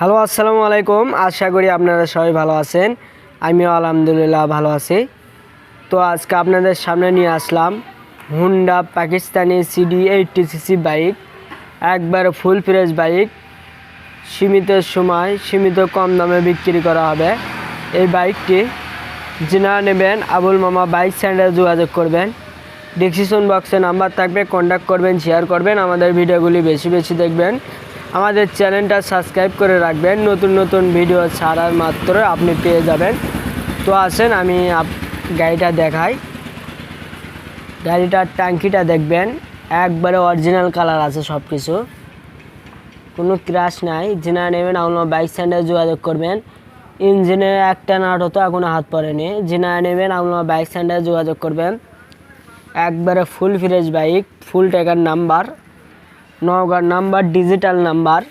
Hello, আসসালামু আলাইকুম। আশা করি আপনারা সবাই ভালো আছেন। আমিও আলহামদুলিল্লাহ ভালো আছি। তো আজকে আপনাদের সামনে নিয়ে আসলাম Honda Pakistani CD 80cc bike, একবারে ফুল ফ্রেশ বাইক। সীমিত সময় সীমিত কম দামে বিক্রি করা হবে। এই বাইকটি যিনারা নেবেন আবুল মামা বাইক সেন্টারে যোগাযোগ করবেন। ডিসক্রিপশন বক্সে নাম্বার থাকবে, কন্ট্যাক্ট করবেন, শেয়ার করবেন। আমাদের ভিডিওগুলি বেশি বেশি দেখবেন। আমাদের চ্যানেলটা সাবস্ক্রাইব করে রাখবেন। নতুন নতুন ভিডিও ছাড়ার মাত্র আপনি পেয়ে যাবেন। তো আসেন আমি গাড়িটা দেখাই। গাড়িটার ট্যাঙ্কিটা দেখবেন, একবারে অরিজিনাল কালার আছে, সব কিছু, কোনো ক্র্যাশ নাই। যিনারা নেবেন আবুল মামা বাইক সেন্টারে যোগাযোগ করবেন। ইঞ্জিনে একটা নাট হতো, এখনও হাত পড়েনি। যিনারা নেবেন আবুল মামা বাইক সেন্টারে যোগাযোগ করবেন। একবারে ফুল ফ্রেশ বাইক, ফুল টাকার নাম্বার, নওগাঁর নাম্বার, ডিজিটাল নাম্বার।